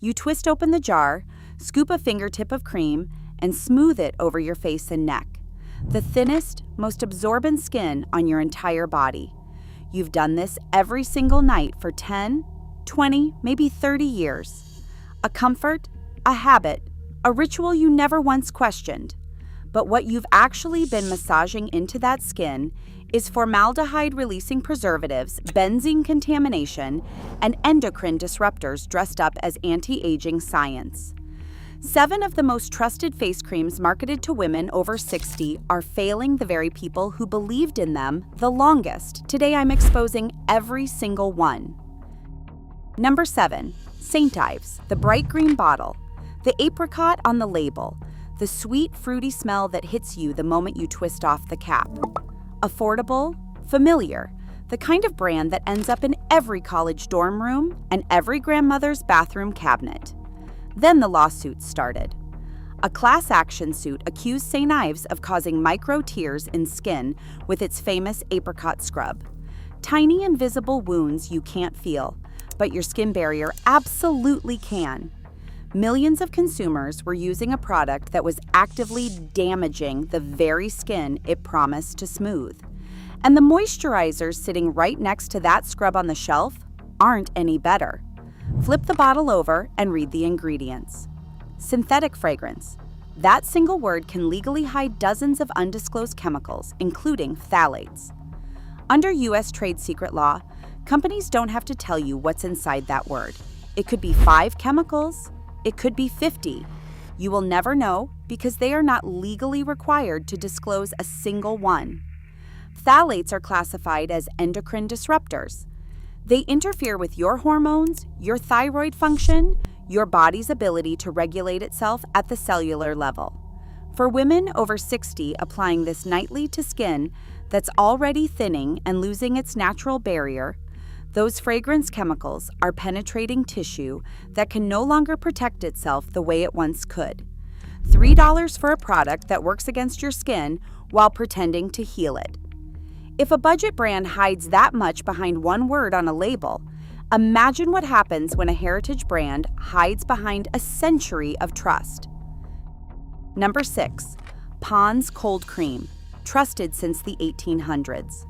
You twist open the jar, scoop a fingertip of cream, and smooth it over your face and neck. The thinnest, most absorbent skin on your entire body. You've done this every single night for 10, 20, maybe 30 years. A comfort, a habit, a ritual you never once questioned. But what you've actually been massaging into that skin is formaldehyde-releasing preservatives, benzene contamination, and endocrine disruptors dressed up as anti-aging science. 7 of the most trusted face creams marketed to women over 60 are failing the very people who believed in them the longest. Today I'm exposing every single one. Number 7. St. Ives, the bright green bottle, the apricot on the label, the sweet, fruity smell that hits you the moment you twist off the cap. Affordable, familiar, the kind of brand that ends up in every college dorm room and every grandmother's bathroom cabinet. Then the lawsuits started. A class action suit accused St. Ives of causing micro tears in skin with its famous apricot scrub. Tiny invisible wounds you can't feel, but your skin barrier absolutely can. Millions of consumers were using a product that was actively damaging the very skin it promised to smooth. And the moisturizers sitting right next to that scrub on the shelf aren't any better. Flip the bottle over and read the ingredients. Synthetic fragrance. That single word can legally hide dozens of undisclosed chemicals, including phthalates. Under U.S. trade secret law, companies don't have to tell you what's inside that word. It could be 5 chemicals. It could be 50. You will never know because they are not legally required to disclose a single one. Phthalates are classified as endocrine disruptors. They interfere with your hormones, your thyroid function, your body's ability to regulate itself at the cellular level. For women over 60 applying this nightly to skin that's already thinning and losing its natural barrier, those fragrance chemicals are penetrating tissue that can no longer protect itself the way it once could. $3 for a product that works against your skin while pretending to heal it. If a budget brand hides that much behind one word on a label, imagine what happens when a heritage brand hides behind a century of trust. Number 6. Pond's Cold Cream, trusted since the 1800s.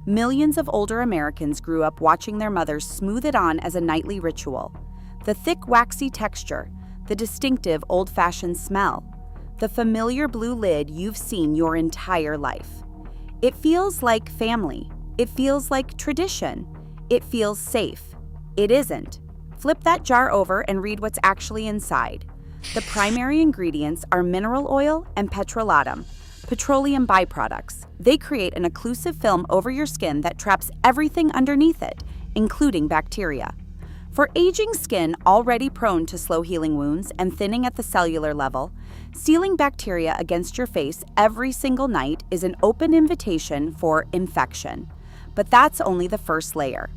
Millions of older Americans grew up watching their mothers smooth it on as a nightly ritual. The thick, waxy texture, the distinctive old-fashioned smell, the familiar blue lid you've seen your entire life. It feels like family. It feels like tradition. It feels safe. It isn't. Flip that jar over and read what's actually inside. The primary ingredients are mineral oil and petrolatum, petroleum byproducts. They create an occlusive film over your skin that traps everything underneath it, including bacteria. For aging skin already prone to slow healing wounds and thinning at the cellular level, sealing bacteria against your face every single night is an open invitation for infection. But that's only the first layer.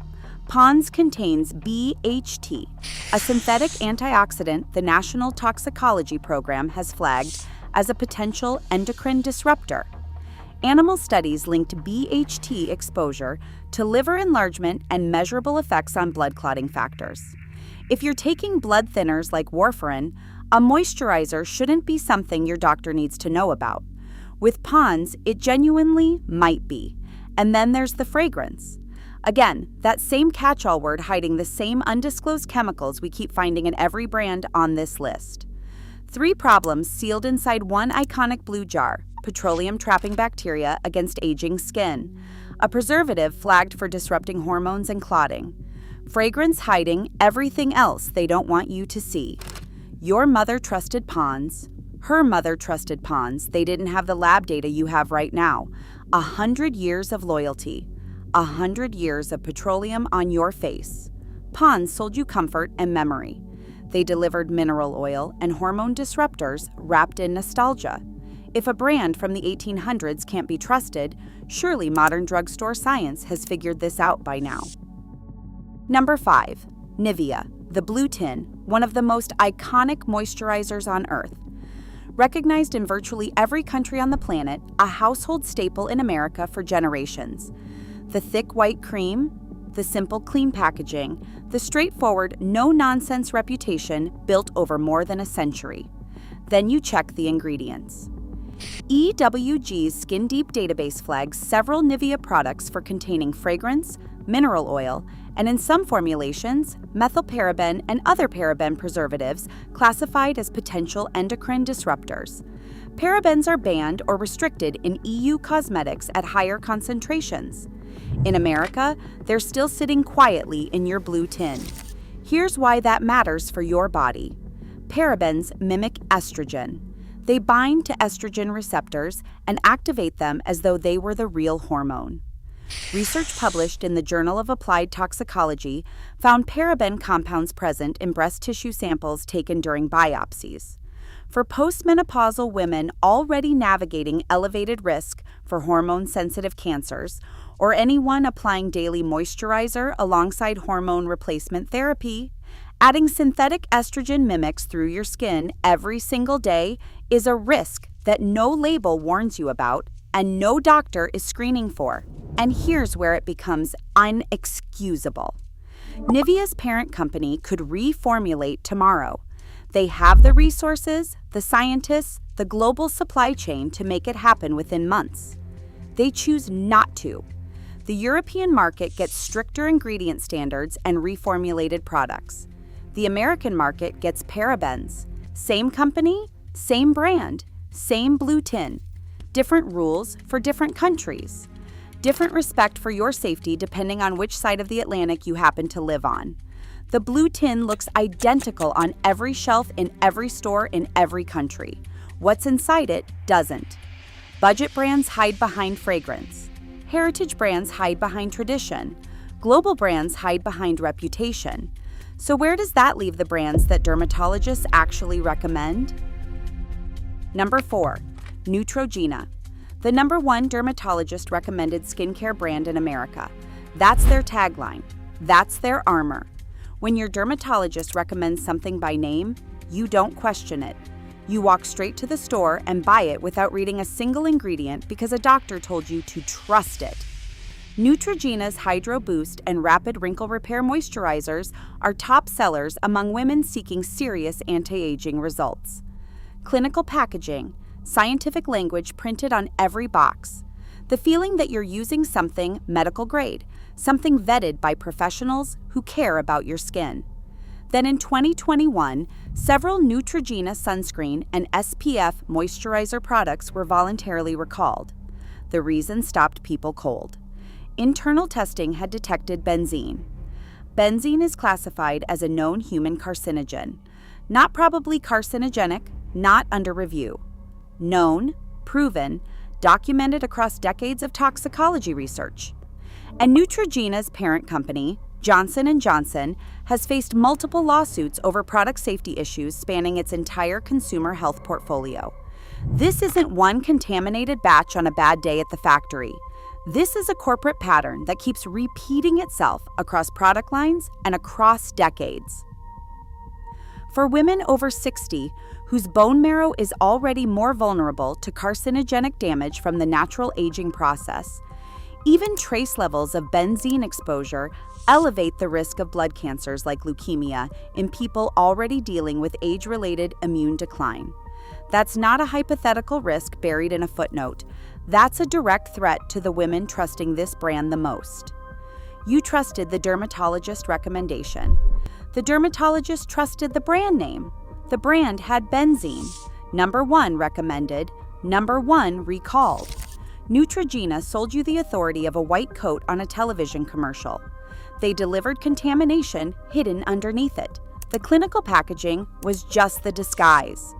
Pond's contains BHT, a synthetic antioxidant the National Toxicology Program has flagged as a potential endocrine disruptor. Animal studies linked BHT exposure to liver enlargement and measurable effects on blood clotting factors. If you're taking blood thinners like warfarin, a moisturizer shouldn't be something your doctor needs to know about. With Pond's, it genuinely might be. And then there's the fragrance. Again, that same catch-all word hiding the same undisclosed chemicals we keep finding in every brand on this list. 3 problems sealed inside one iconic blue jar: petroleum trapping bacteria against aging skin, a preservative flagged for disrupting hormones and clotting, fragrance hiding everything else they don't want you to see. Your mother trusted Pond's. Her mother trusted Pond's. They didn't have the lab data you have right now. 100 years of loyalty. 100 years of petroleum on your face. Pond's sold you comfort and memory. They delivered mineral oil and hormone disruptors wrapped in nostalgia. If a brand from the 1800s can't be trusted, surely modern drugstore science has figured this out by now. Number 5. Nivea, the Blue Tin, one of the most iconic moisturizers on Earth. Recognized in virtually every country on the planet, a household staple in America for generations. The thick white cream, the simple, clean packaging, the straightforward, no-nonsense reputation built over more than a century. Then you check the ingredients. EWG's Skin Deep database flags several Nivea products for containing fragrance, mineral oil, and in some formulations, methylparaben and other paraben preservatives classified as potential endocrine disruptors. Parabens are banned or restricted in EU cosmetics at higher concentrations. In America, they're still sitting quietly in your blue tin. Here's why that matters for your body. Parabens mimic estrogen. They bind to estrogen receptors and activate them as though they were the real hormone. Research published in the Journal of Applied Toxicology found paraben compounds present in breast tissue samples taken during biopsies. For postmenopausal women already navigating elevated risk for hormone-sensitive cancers, or anyone applying daily moisturizer alongside hormone replacement therapy, adding synthetic estrogen mimics through your skin every single day is a risk that no label warns you about and no doctor is screening for. And here's where it becomes unexcusable. Nivea's parent company could reformulate tomorrow. They have the resources, the scientists, the global supply chain to make it happen within months. They choose not to. The European market gets stricter ingredient standards and reformulated products. The American market gets parabens. Same company, same brand, same blue tin. Different rules for different countries. Different respect for your safety depending on which side of the Atlantic you happen to live on. The blue tin looks identical on every shelf in every store in every country. What's inside it doesn't. Budget brands hide behind fragrance. Heritage brands hide behind tradition. Global brands hide behind reputation. So where does that leave the brands that dermatologists actually recommend? Number 4, Neutrogena. The #1 dermatologist recommended skincare brand in America. That's their tagline. That's their armor. When your dermatologist recommends something by name, you don't question it. You walk straight to the store and buy it without reading a single ingredient because a doctor told you to trust it. Neutrogena's Hydro Boost and Rapid Wrinkle Repair moisturizers are top sellers among women seeking serious anti-aging results. Clinical packaging, scientific language printed on every box. The feeling that you're using something medical grade, something vetted by professionals who care about your skin. Then in 2021, several Neutrogena sunscreen and SPF moisturizer products were voluntarily recalled. The reason stopped people cold. Internal testing had detected benzene. Benzene is classified as a known human carcinogen. Not probably carcinogenic, not under review. Known, proven, documented across decades of toxicology research. And Neutrogena's parent company, Johnson & Johnson, has faced multiple lawsuits over product safety issues spanning its entire consumer health portfolio. This isn't one contaminated batch on a bad day at the factory. This is a corporate pattern that keeps repeating itself across product lines and across decades. For women over 60 whose bone marrow is already more vulnerable to carcinogenic damage from the natural aging process, even trace levels of benzene exposure elevate the risk of blood cancers like leukemia in people already dealing with age-related immune decline. That's not a hypothetical risk buried in a footnote. That's a direct threat to the women trusting this brand the most. You trusted the dermatologist recommendation. The dermatologist trusted the brand name. The brand had benzene. #1 recommended, #1 recalled. Neutrogena sold you the authority of a white coat on a television commercial. They delivered contamination hidden underneath it. The clinical packaging was just the disguise.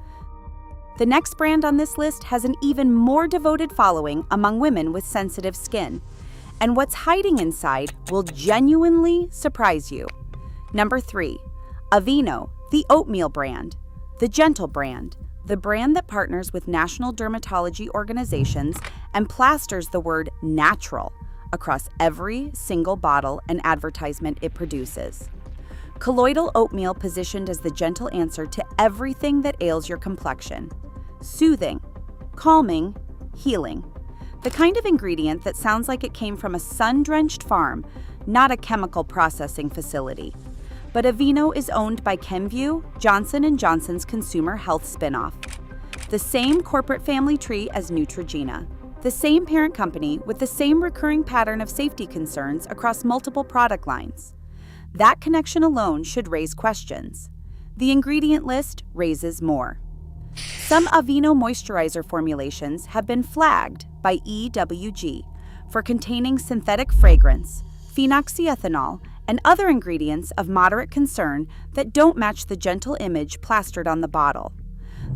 The next brand on this list has an even more devoted following among women with sensitive skin. And what's hiding inside will genuinely surprise you. #3, Aveeno, the oatmeal brand, the gentle brand, the brand that partners with national dermatology organizations and plasters the word natural across every single bottle and advertisement it produces. Colloidal oatmeal positioned as the gentle answer to everything that ails your complexion. Soothing, calming, healing. The kind of ingredient that sounds like it came from a sun-drenched farm, not a chemical processing facility. But Aveeno is owned by Kenvue, Johnson & Johnson's consumer health spinoff. The same corporate family tree as Neutrogena. The same parent company with the same recurring pattern of safety concerns across multiple product lines. That connection alone should raise questions. The ingredient list raises more. Some Aveeno moisturizer formulations have been flagged by EWG for containing synthetic fragrance, phenoxyethanol, and other ingredients of moderate concern that don't match the gentle image plastered on the bottle.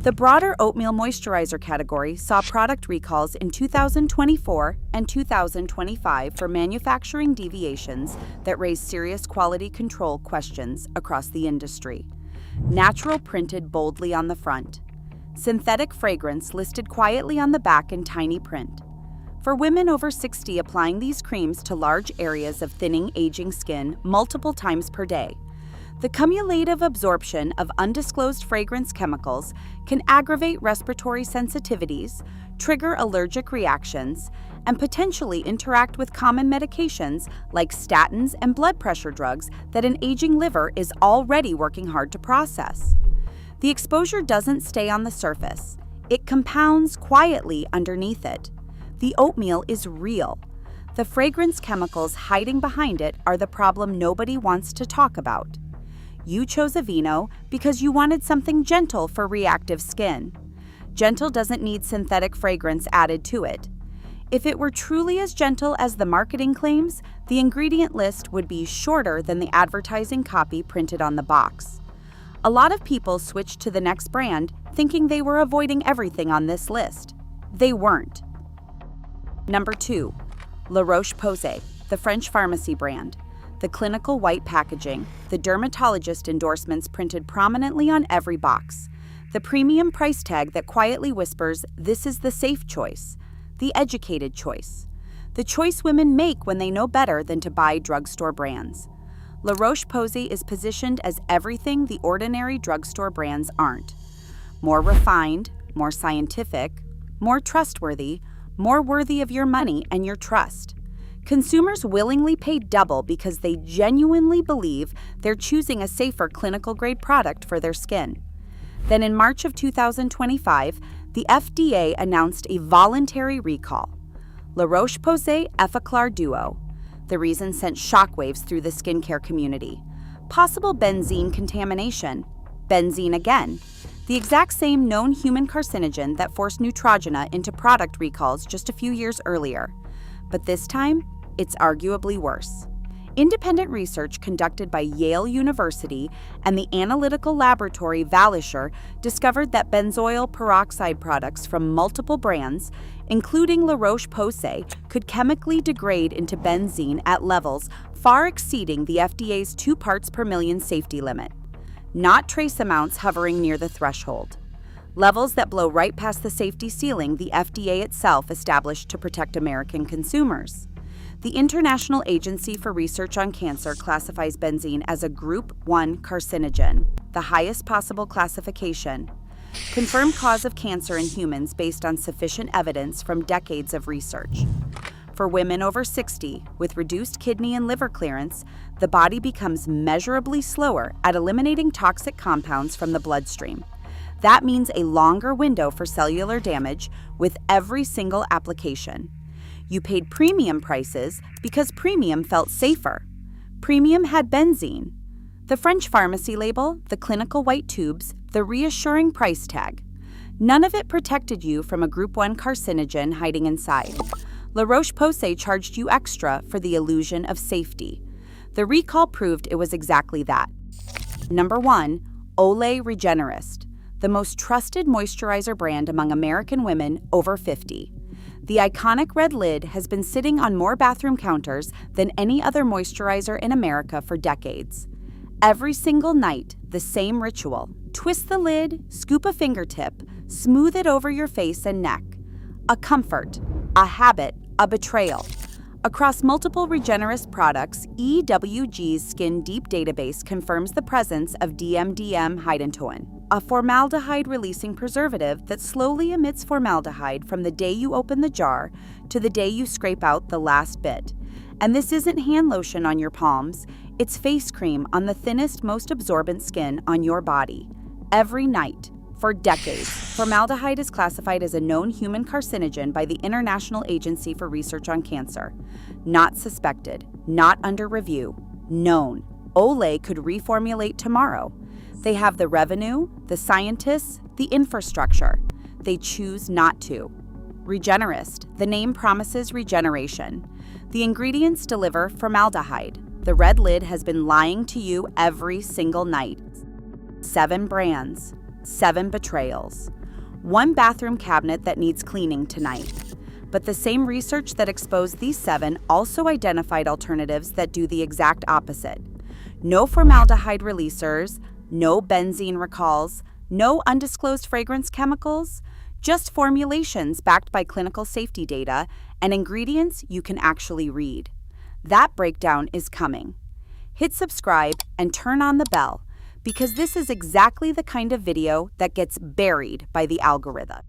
The broader oatmeal moisturizer category saw product recalls in 2024 and 2025 for manufacturing deviations that raised serious quality control questions across the industry. Natural printed boldly on the front. Synthetic fragrance listed quietly on the back in tiny print. For women over 60 applying these creams to large areas of thinning, aging skin multiple times per day, the cumulative absorption of undisclosed fragrance chemicals can aggravate respiratory sensitivities, trigger allergic reactions, and potentially interact with common medications like statins and blood pressure drugs that an aging liver is already working hard to process. The exposure doesn't stay on the surface. It compounds quietly underneath it. The oatmeal is real. The fragrance chemicals hiding behind it are the problem nobody wants to talk about. You chose Aveeno because you wanted something gentle for reactive skin. Gentle doesn't need synthetic fragrance added to it. If it were truly as gentle as the marketing claims, the ingredient list would be shorter than the advertising copy printed on the box. A lot of people switched to the next brand thinking they were avoiding everything on this list. They weren't. Number 2. La Roche-Posay, the French pharmacy brand. The clinical white packaging, the Dermatologist endorsements printed prominently on every box. The premium price tag that quietly whispers, "This is the safe choice," the educated choice. The choice women make when they know better than to buy drugstore brands. La Roche-Posay is positioned as everything the ordinary drugstore brands aren't. More refined, more scientific, more trustworthy, more worthy of your money and your trust. Consumers willingly pay double because they genuinely believe they're choosing a safer clinical-grade product for their skin. Then in March of 2025, the FDA announced a voluntary recall. La Roche-Posay Effaclar Duo. The reason sent shockwaves through the skincare community. Possible benzene contamination. Benzene again. The exact same known human carcinogen that forced Neutrogena into product recalls just a few years earlier. But this time, it's arguably worse. Independent research conducted by Yale University and the analytical laboratory Valisure discovered that benzoyl peroxide products from multiple brands, including La Roche-Posay, could chemically degrade into benzene at levels far exceeding the FDA's 2 parts per million safety limit. Not trace amounts hovering near the threshold. Levels that blow right past the safety ceiling the FDA itself established to protect American consumers. The International Agency for Research on Cancer classifies benzene as a Group 1 carcinogen, the highest possible classification. Confirmed cause of cancer in humans based on sufficient evidence from decades of research. For women over 60, with reduced kidney and liver clearance, the body becomes measurably slower at eliminating toxic compounds from the bloodstream. That means a longer window for cellular damage with every single application. You paid premium prices because premium felt safer. Premium had benzene. The French pharmacy label, the clinical white tubes, the reassuring price tag. None of it protected you from a Group 1 carcinogen hiding inside. La Roche-Posay charged you extra for the illusion of safety. The recall proved it was exactly that. Number 1, Olay Regenerist, the most trusted moisturizer brand among American women over 50. The iconic red lid has been sitting on more bathroom counters than any other moisturizer in America for decades. Every single night, the same ritual. Twist the lid, scoop a fingertip, smooth it over your face and neck. A comfort, a habit, a betrayal. Across multiple Regenerist products, EWG's Skin Deep database confirms the presence of DMDM-hydantoin, a formaldehyde-releasing preservative that slowly emits formaldehyde from the day you open the jar to the day you scrape out the last bit. And this isn't hand lotion on your palms, it's face cream on the thinnest, most absorbent skin on your body. Every night, for decades, formaldehyde is classified as a known human carcinogen by the International Agency for Research on Cancer. Not suspected, not under review, known. Olay could reformulate tomorrow. They have the revenue, the scientists, the infrastructure. They choose not to. Regenerist, the name promises regeneration. The ingredients deliver formaldehyde. The red lid has been lying to you every single night. 7 brands, 7 betrayals. 1 bathroom cabinet that needs cleaning tonight. But the same research that exposed these 7 also identified alternatives that do the exact opposite. No formaldehyde releasers, no benzene recalls, no undisclosed fragrance chemicals, just formulations backed by clinical safety data and ingredients you can actually read. That breakdown is coming. Hit subscribe and turn on the bell, because this is exactly the kind of video that gets buried by the algorithm.